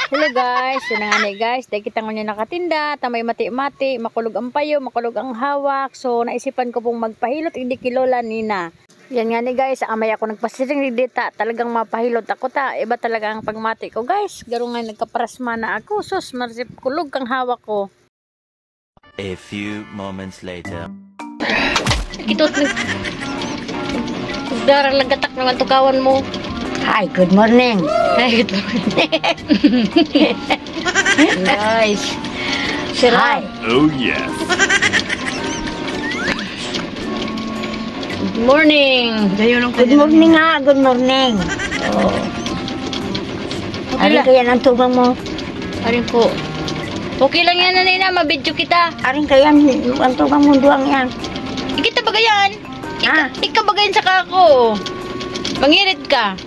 Hello guys, yun na nga ni guys. Dahil kita nyo nakatinda, tamay mati-mati, makulog ang payo, makulog ang hawak. So naisipan ko pong magpahilot, hindi kilola nina. Yan nga ni guys, amay ako nagpasiring ni dita, talagang mapahilot ako ta. Iba talaga ang pagmati ko guys. Garo nga nagkaparasma na ako, sus, marsip kulog ang hawak ko. A few moments later. Kitot ni. Darang lagatak naman tukawan mo. Hi, good morning. Hi, good morning. Guys. Hi. Oh yes. Good morning. Good morning nga, good morning. Oh. Aring kaya ng tubang mo? Arin po. Okay lang yan na nina, mabidyo kita. Aring kaya ang tubang mo duwang yan? Kita bagayan. Ah. Ika bagayan sa kako. Mangirit ka.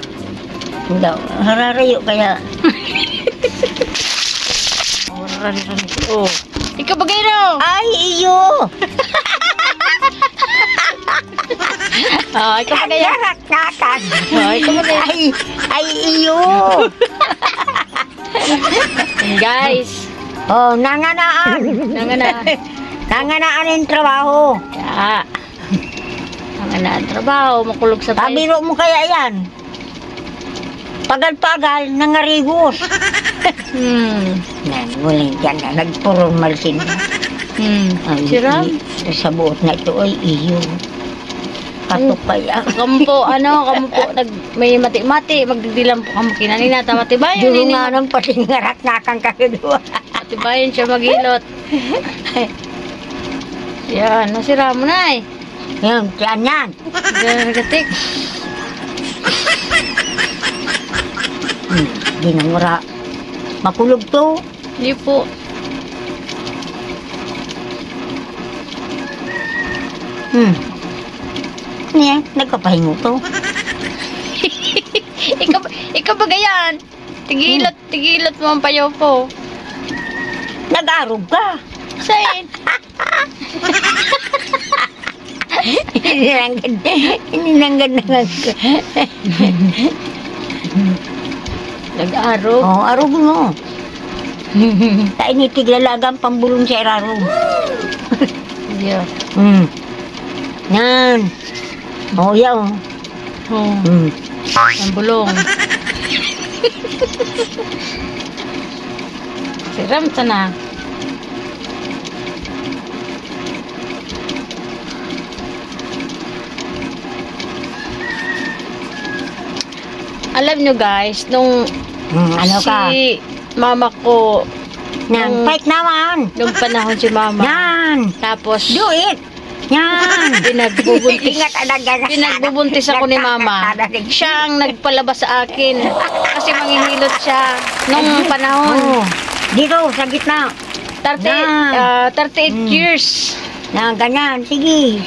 Hindi, hararayo kaya. Oh. Ika bagayan no. Ay, iyo! Ah, ika bagayan. Kayarak nakan. Ika bagayan. Ay, iyo! Guys. Oh, nanganaan. Nanganaan yung trabaho. Ya. Ang na trabaho, makulog sa tayo. Pabiro mo kaya yan? Pagal-pagal, nangarigos. Yan, walang yan na, nagpormal sila. Siram? Sa buot na ito ay iyo. Patok kaya. Kamu po, may mati-mati, magdidilam po kamo kinanina, tamatibayan. Dulo nga nang pati ngarak na kang kakadua. Matibayan siya magilot. Yan, nasira mo na eh. Yan, yan. Diyan nagatik. Di na mura. Makulog to. Hindi po. Niya, nagkapahingo to. Ikaw ba gayan? Tigilot mo ang payo po. Nag-arog ka. Sain? Ininanggad na nga. Nag-arog? Oo, arog mo. Tayo nitiglalagang pambulong sa irarog. Yeah. Yan. Oo, yaw. Oh. Ang bulong. Siram ta na. Alam nyo guys, nung ano ka? si mama ko, Yan, fight naman. nung panahon si mama, Yan. tapos Do it. Yan. pinagbubuntis ako ni mama. Siya ang nagpalabas sa akin kasi manghihilot siya nung panahon. Oh, dito, sa gitna. 38 years. Na, ganyan. Sige.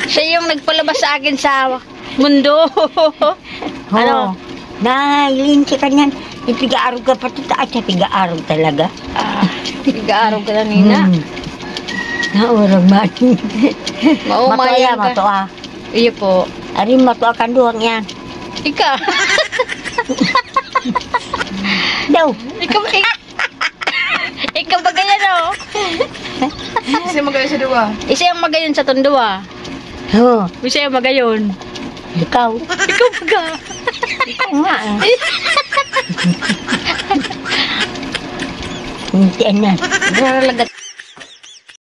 Siya yung nagpalabas sa akin sa mundo. Ano? Dahil si kanyan. Ipiga-arog ka pati taas. Ipiga-arog talaga. Nag-aaraw ka na nina. Naurag mati. Maumayan ka. Matoa. Iyo po. Ari matoa kanduang yan. Ika. Daw. Ikaw ba ganyan o? Isa magayon sa duwa. Isa yung magayon sa tundua. Oh, Isa yung magayon. ikaw. Ikaw ba ga? Ikaw nga. Hindi na. Nalalagat.